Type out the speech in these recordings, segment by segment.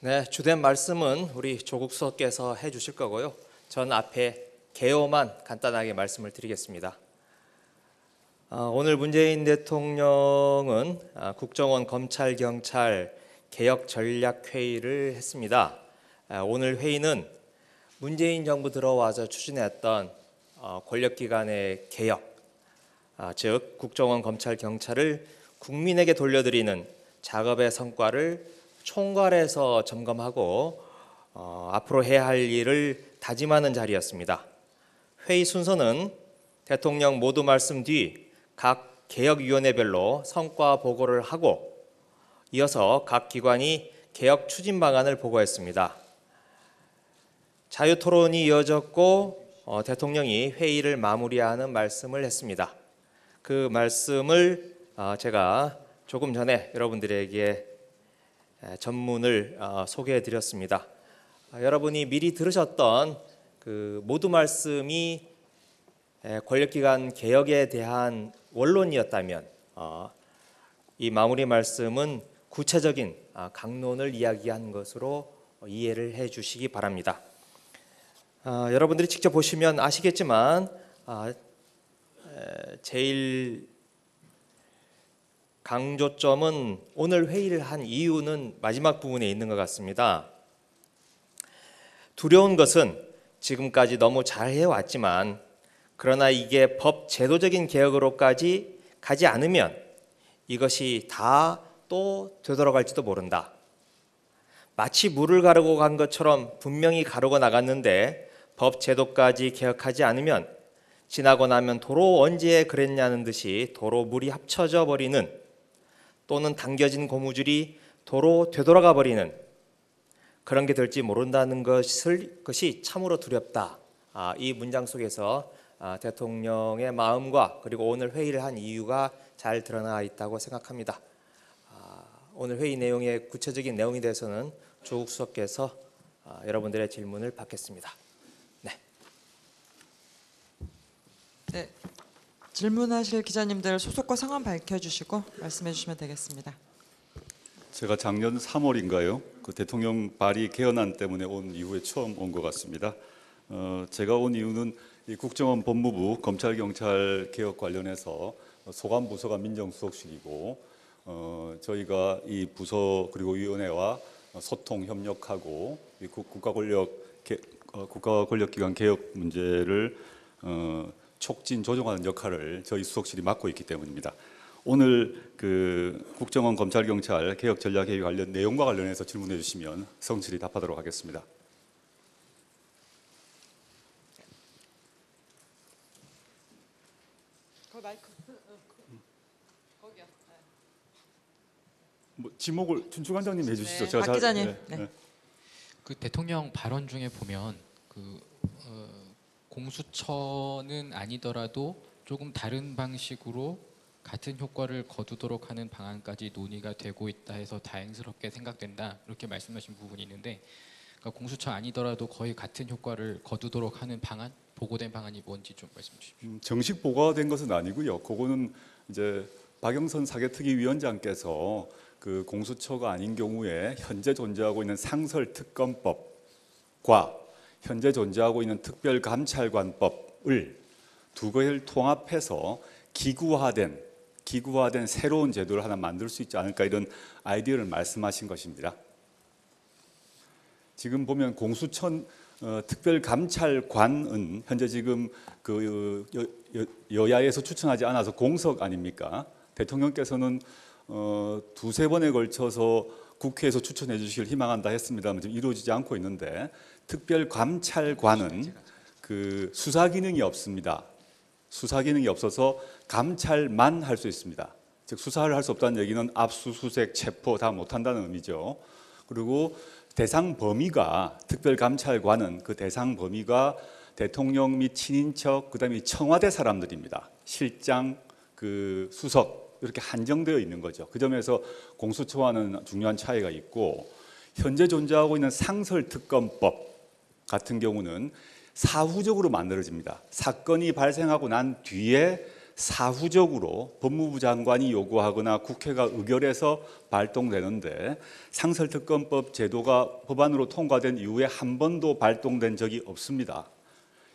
네, 주된 말씀은 우리 조국 수석께서 해주실 거고요. 전 앞에 개요만 간단하게 말씀을 드리겠습니다. 오늘 문재인 대통령은 국정원 검찰경찰 개혁 전략 회의를 했습니다. 오늘 회의는 문재인 정부 들어와서 추진했던 권력기관의 개혁, 즉 국정원 검찰경찰을 국민에게 돌려드리는 작업의 성과를 총괄해서 점검하고 앞으로 해야 할 일을 다짐하는 자리였습니다. 회의 순서는 대통령 모두 말씀 뒤 각 개혁위원회별로 성과 보고를 하고 이어서 각 기관이 개혁 추진 방안을 보고했습니다. 자유토론이 이어졌고 대통령이 회의를 마무리하는 말씀을 했습니다. 그 말씀을 제가 조금 전에 여러분들에게 전문을 소개해 드렸습니다. 여러분이 미리 들으셨던 그 모두 말씀이 권력기관 개혁에 대한 원론이었다면 이 마무리 말씀은 구체적인 강론을 이야기한 것으로 이해를 해 주시기 바랍니다. 여러분들이 직접 보시면 아시겠지만 제일 강조점은 오늘 회의를 한 이유는 마지막 부분에 있는 것 같습니다. 두려운 것은 지금까지 너무 잘 해왔지만 그러나 이게 법 제도적인 개혁으로까지 가지 않으면 이것이 다 또 되돌아갈지도 모른다. 마치 물을 가르고 간 것처럼 분명히 가르고 나갔는데 법 제도까지 개혁하지 않으면 지나고 나면 도로 언제 그랬냐는 듯이 도로 물이 합쳐져 버리는 또는 당겨진 고무줄이 도로 되돌아가 버리는 그런 게 될지 모른다는 것이 참으로 두렵다. 이 문장 속에서 대통령의 마음과 그리고 오늘 회의를 한 이유가 잘 드러나 있다고 생각합니다. 오늘 회의 내용의 구체적인 내용에 대해서는 조국 수석께서 여러분들의 질문을 받겠습니다. 네, 질문하실 기자님들 소속과 성함 밝혀주시고 말씀해 주시면 되겠습니다. 제가 작년 3월인가요? 그 대통령 발의 개헌안 때문에 온 이후에 처음 온 것 같습니다. 제가 온 이유는 이 국정원 법무부 검찰경찰 개혁 관련해서 소관 부서가 민정수석실이고 저희가 이 부서 그리고 위원회와 소통 협력하고 이 국가권력기관 개혁 문제를 촉진 조정하는 역할을 저희 수석실이 맡고 있기 때문입니다. 오늘 그 국정원 검찰경찰 개혁 전략회의 관련 내용과 관련해서 질문해 주시면 성실히 답하도록 하겠습니다. 지목을 춘추관장님 해주시죠. 네, 박 기자님. 그 대통령 발언 중에 보면 공수처는 아니더라도 조금 다른 방식으로 같은 효과를 거두도록 하는 방안까지 논의가 되고 있다 해서 다행스럽게 생각된다 이렇게 말씀하신 부분이 있는데 그러니까 공수처 아니더라도 거의 같은 효과를 거두도록 하는 방안, 보고된 방안이 뭔지 좀 말씀해 주십시오. 정식 보고가 된 것은 아니고요. 그거는 이제 박영선 사개특위위원장께서 그 공수처가 아닌 경우에 현재 존재하고 있는 상설특검법과 현재 존재하고 있는 특별감찰관법을 두 개를 통합해서 기구화된 새로운 제도를 하나 만들 수 있지 않을까 이런 아이디어를 말씀하신 것입니다. 지금 보면 공수처 특별감찰관은 현재 지금 그 여야에서 추천하지 않아서 공석 아닙니까? 대통령께서는 두세 번에 걸쳐서 국회에서 추천해 주시길 희망한다 했습니다만 지금 이루어지지 않고 있는데 특별감찰관은 그 수사 기능이 없습니다. 수사 기능이 없어서 감찰만 할 수 있습니다. 즉 수사를 할 수 없다는 얘기는 압수수색, 체포 다 못한다는 의미죠. 그리고 대상 범위가 특별감찰관은 그 대상 범위가 대통령 및 친인척 그다음에 청와대 사람들입니다. 실장, 그 수석 이렇게 한정되어 있는 거죠. 그 점에서 공수처와는 중요한 차이가 있고 현재 존재하고 있는 상설특검법 같은 경우는 사후적으로 만들어집니다. 사건이 발생하고 난 뒤에 사후적으로 법무부 장관이 요구하거나 국회가 의결해서 발동되는데 상설특검법 제도가 법안으로 통과된 이후에 한 번도 발동된 적이 없습니다.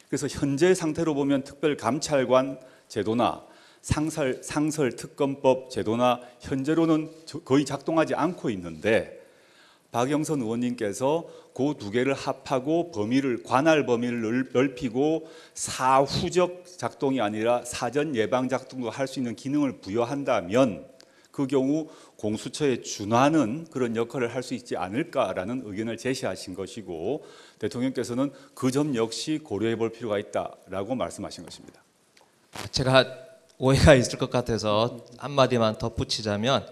그래서 현재 상태로 보면 특별감찰관 제도나 상설특검법 제도나 현재로는 거의 작동하지 않고 있는데 박영선 의원님께서 그 두 개를 합하고 관할 범위를 넓히고 사후적 작동이 아니라 사전 예방 작동도 할 수 있는 기능을 부여한다면 그 경우 공수처에 준하는 그런 역할을 할 수 있지 않을까라는 의견을 제시하신 것이고 대통령께서는 그 점 역시 고려해 볼 필요가 있다라고 말씀하신 것입니다. 제가 오해가 있을 것 같아서 한마디만 덧붙이자면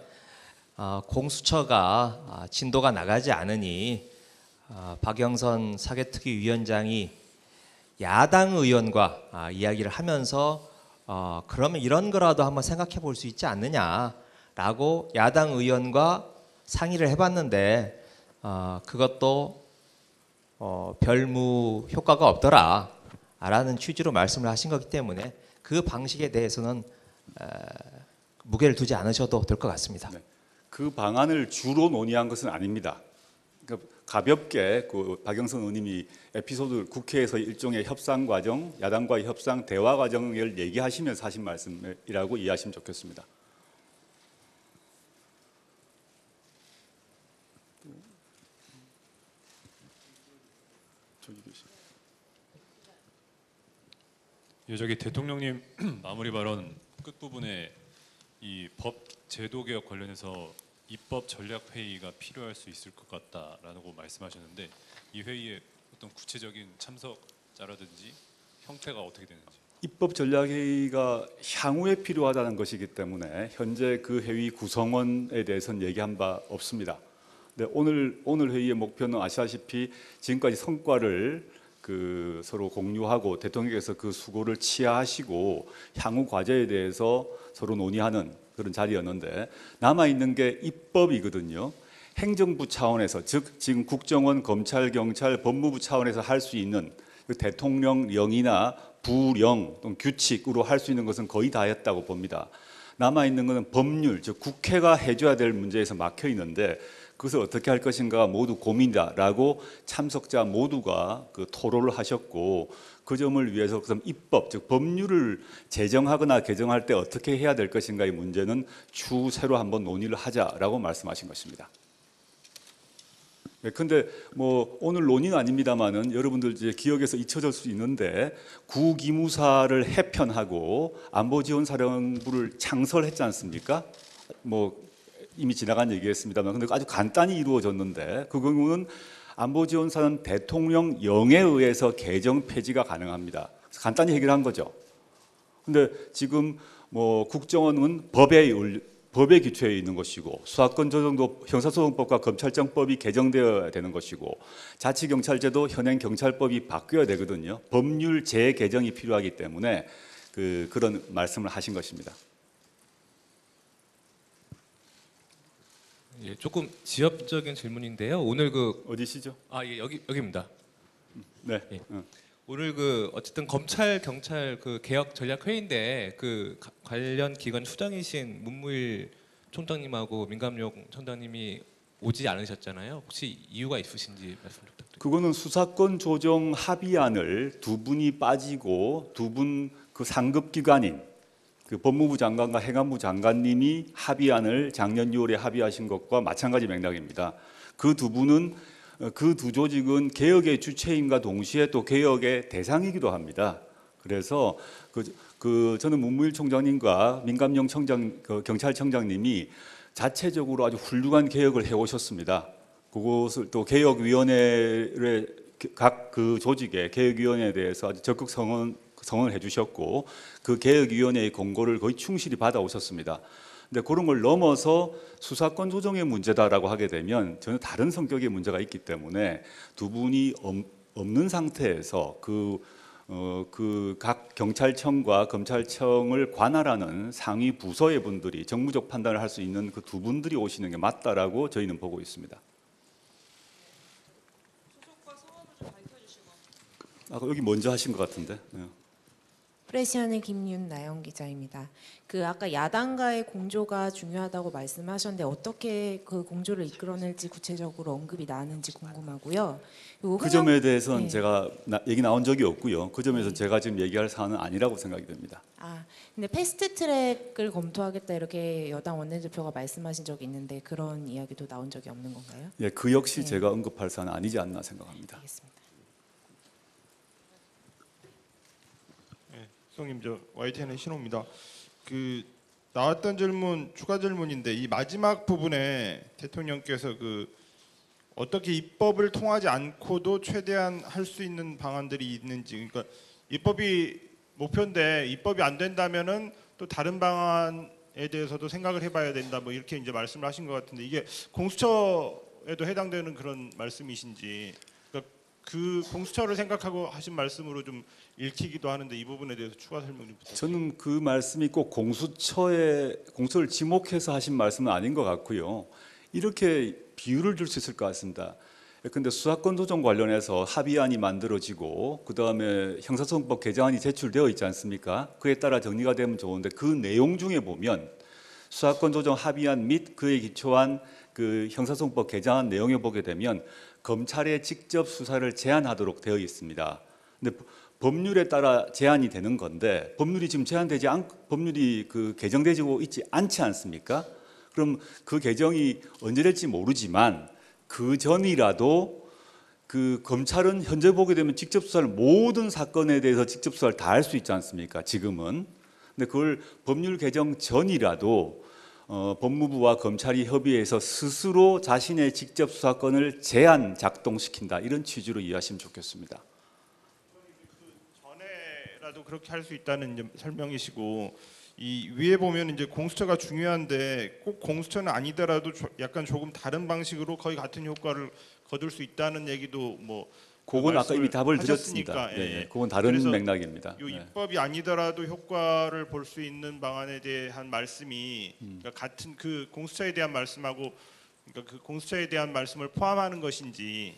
공수처가 진도가 나가지 않으니 박영선 사개특위위원장이 야당 의원과 이야기를 하면서 그러면 이런 거라도 한번 생각해 볼 수 있지 않느냐라고 야당 의원과 상의를 해봤는데 그것도 별무 효과가 없더라라는 취지로 말씀을 하신 거기 때문에 그 방식에 대해서는 무게를 두지 않으셔도 될 것 같습니다. 네. 그 방안을 주로 논의한 것은 아닙니다. 그러니까 가볍게 그 박영선 의원님이 에피소드 국회에서 일종의 협상 과정, 야당과의 협상 대화 과정을 얘기하시면서 하신 말씀이라고 이해하시면 좋겠습니다. 예, 저기 대통령님 마무리 발언 끝 부분에 이 법 제도 개혁 관련해서 입법 전략 회의가 필요할 수 있을 것 같다라고 말씀하셨는데 이 회의에 어떤 구체적인 참석자라든지 형태가 어떻게 되는지. 입법 전략 회의가 향후에 필요하다는 것이기 때문에 현재 그 회의 구성원에 대해서는 얘기한 바 없습니다. 근데 오늘 회의의 목표는 아시다시피 지금까지 성과를 서로 공유하고 대통령께서 그 수고를 치하하시고 향후 과제에 대해서 서로 논의하는 그런 자리였는데 남아 있는 게 입법이거든요. 행정부 차원에서 즉 지금 국정원, 검찰, 경찰, 법무부 차원에서 할 수 있는 그 대통령령이나 부령 또는 규칙으로 할 수 있는 것은 거의 다 했다고 봅니다. 남아 있는 것은 법률, 즉 국회가 해줘야 될 문제에서 막혀 있는데 그것을 어떻게 할 것인가 모두 고민이다라고 참석자 모두가 그 토론을 하셨고 그 점을 위해서 그럼 입법, 즉 법률을 제정하거나 개정할 때 어떻게 해야 될 것인가의 문제는 추후새로 한번 논의를 하자라고 말씀하신 것입니다. 근데 뭐 오늘 논의는 아닙니다만은 여러분들 이제 기억에서 잊혀질 수 있는데 구기무사를 해편하고 안보지원사령부를 창설했지 않습니까? 뭐 이미 지나간 얘기였습니다만 근데 아주 간단히 이루어졌는데 그 경우는 안보지원사는 대통령령에 의해서 개정 폐지가 가능합니다. 간단히 해결한 거죠. 근데 지금 뭐 국정원은 법에 기초해 있는 것이고 수사권 조정도 형사소송법과 검찰청법이 개정되어야 되는 것이고 자치경찰제도 현행 경찰법이 바뀌어야 되거든요. 법률 재개정이 필요하기 때문에 그런 말씀을 하신 것입니다. 예, 조금 지엽적인 질문인데요. 오늘 어디시죠? 예, 여기입니다. 네. 예. 오늘 어쨌든 검찰 경찰 개혁 전략 회의인데 관련 기관 수장이신 문무일 총장님하고 민감용 총장님이 오지 않으셨잖아요. 혹시 이유가 있으신지 말씀 부탁드립니다. 그거는 수사권 조정 합의안을 두 분이 빠지고 두 분 그 상급 기관인 그 법무부 장관과 행안부 장관님이 합의안을 작년 6월에 합의하신 것과 마찬가지 맥락입니다. 그 두 분은 그 두 조직은 개혁의 주체임과 동시에 또 개혁의 대상이기도 합니다. 그래서 저는 문무일 총장님과 민감용 경찰청장님이 자체적으로 아주 훌륭한 개혁을 해오셨습니다. 그것을 또 개혁위원회를 각 그 조직의 개혁위원회에 대해서 아주 적극 성원을 해주셨고 그 개혁위원회의 공고를 거의 충실히 받아오셨습니다. 근데 그런 걸 넘어서 수사권 조정의 문제다라고 하게 되면 전혀 다른 성격의 문제가 있기 때문에 두 분이 없는 상태에서 각 경찰청과 검찰청을 관할하는 상위 부서의 분들이 정무적 판단을 할 수 있는 그 두 분들이 오시는 게 맞다라고 저희는 보고 있습니다. 소속과 성함을 좀 밝혀주시고. 여기 먼저 하신 것 같은데. 네. 프레시안의 김윤나영 기자입니다. 그 아까 야당과의 공조가 중요하다고 말씀하셨는데 어떻게 그 공조를 이끌어낼지 구체적으로 언급이 나왔는지 궁금하고요. 요 그 점에 대해서는 네. 제가 얘기 나온 적이 없고요. 그 점에서 네. 제가 지금 얘기할 사안은 아니라고 생각이 됩니다. 아, 근데 패스트트랙을 검토하겠다 이렇게 여당 원내대표가 말씀하신 적이 있는데 그런 이야기도 나온 적이 없는 건가요? 예, 그 역시 네. 제가 언급할 사안은 아니지 않나 생각합니다. 알겠습니다. 수석님, 저 YTN의 신호입니다. 그 나왔던 질문 추가 질문인데 이 마지막 부분에 대통령께서 그 어떻게 입법을 통하지 않고도 최대한 할 수 있는 방안들이 있는지, 그러니까 입법이 목표인데 입법이 안 된다면은 또 다른 방안에 대해서도 생각을 해봐야 된다, 뭐 이렇게 이제 말씀을 하신 것 같은데 이게 공수처에도 해당되는 그런 말씀이신지, 그러니까 그 공수처를 생각하고 하신 말씀으로 좀 읽히기도 하는데 이 부분에 대해서 추가 설명 좀 부탁드립니다. 저는 그 말씀이 꼭 공수처를 지목해서 하신 말씀은 아닌 것 같고요. 이렇게 비유를 줄 수 있을 것 같습니다. 근데 수사권 조정 관련해서 합의안이 만들어지고 그 다음에 형사소송법 개정안이 제출되어 있지 않습니까? 그에 따라 정리가 되면 좋은데 그 내용 중에 보면 수사권 조정 합의안 및 그에 기초한 그 형사소송법 개정안 내용에 보게 되면 검찰의 직접 수사를 제한하도록 되어 있습니다. 근데 법률에 따라 제한이 되는 건데 법률이 지금 법률이 그 개정되고 있지 않지 않습니까? 그럼 그 개정이 언제 될지 모르지만 그 전이라도 그 검찰은 현재 보게 되면 직접 수사를 모든 사건에 대해서 직접 수사를 다 할 수 있지 않습니까? 지금은. 근데 그걸 법률 개정 전이라도 법무부와 검찰이 협의해서 스스로 자신의 직접 수사권을 제한 작동시킨다, 이런 취지로 이해하시면 좋겠습니다. 전에라도 그렇게 할 수 있다는 이제 설명이시고, 이 위에 보면 이제 공수처가 중요한데 꼭 공수처는 아니더라도 약간 조금 다른 방식으로 거의 같은 효과를 거둘 수 있다는 얘기도 뭐 그건 아까 이미 답을 하셨으니까, 드렸습니다. 예, 예. 그건 다른 그래서 맥락입니다. 요 예. 입법이 아니더라도 효과를 볼 수 있는 방안에 대한 말씀이 그러니까 같은 그 공수처에 대한 말씀하고, 그러니까 그 공수처에 대한 말씀을 포함하는 것인지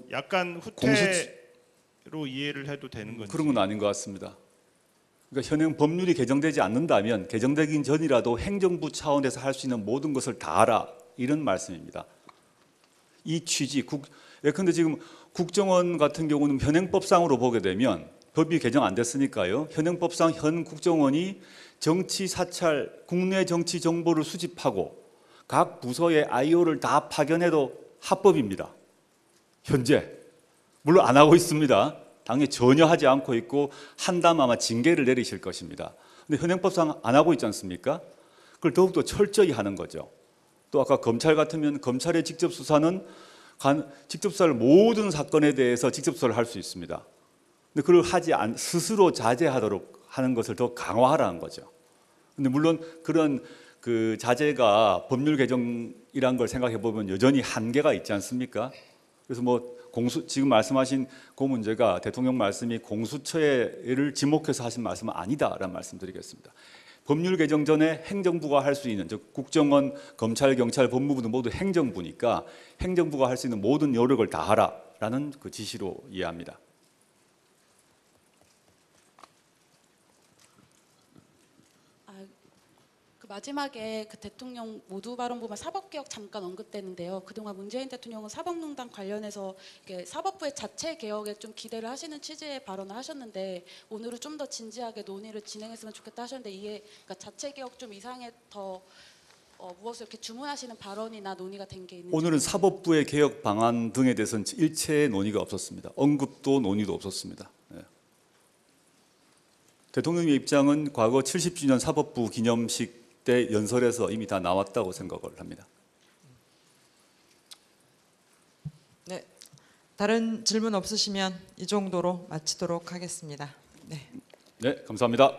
약간 후퇴로 이해를 해도 되는 건지. 그런 건 아닌 것 같습니다. 그러니까 현행 법률이 개정되지 않는다면 개정되기 전이라도 행정부 차원에서 할 수 있는 모든 것을 다 하라, 이런 말씀입니다. 이 취지. 예컨대 지금 국정원 같은 경우는 현행법상으로 보게 되면 법이 개정 안 됐으니까요. 현행법상 현 국정원이 정치 사찰, 국내 정치 정보를 수집하고 각 부서의 IO를 다 파견해도 합법입니다. 현재. 물론 안 하고 있습니다. 당연히 전혀 하지 않고 있고 한다면 아마 징계를 내리실 것입니다. 근데 현행법상 안 하고 있지 않습니까? 그걸 더욱더 철저히 하는 거죠. 또 아까 검찰 같으면 검찰의 직접 수사는 직접 수사를 모든 사건에 대해서 직접 수사를 할 수 있습니다. 근데 그걸 스스로 자제하도록 하는 것을 더 강화하라는 거죠. 근데 물론 그런 그 자제가 법률 개정이란 걸 생각해 보면 여전히 한계가 있지 않습니까? 그래서 뭐 지금 말씀하신 그 문제가 대통령 말씀이 공수처를 지목해서 하신 말씀은 아니다라는 말씀드리겠습니다. 법률 개정 전에 행정부가 할 수 있는, 즉 국정원, 검찰, 경찰, 법무부는 모두 행정부니까 행정부가 할 수 있는 모든 노력을 다 하라라는 그 지시로 이해합니다. 마지막에 그 대통령 모두 발언 보면 사법개혁 잠깐 언급되는데요. 그동안 문재인 대통령은 사법농단 관련해서 이게 사법부의 자체 개혁에 좀 기대를 하시는 취지의 발언을 하셨는데 오늘은 좀 더 진지하게 논의를 진행했으면 좋겠다 하셨는데 이게 그러니까 자체 개혁 좀 이상의 더 무엇을 이렇게 주문하시는 발언이나 논의가 된 게 있는지. 오늘은 사법부의 개혁 방안 등에 대해서는 일체의 논의가 없었습니다. 언급도 논의도 없었습니다. 네. 대통령의 입장은 과거 70주년 사법부 기념식 때 연설에서 이미 다 나왔다고 생각을 합니다. 네, 다른 질문 없으시면 이 정도로 마치도록 하겠습니다. 네. 네, 감사합니다.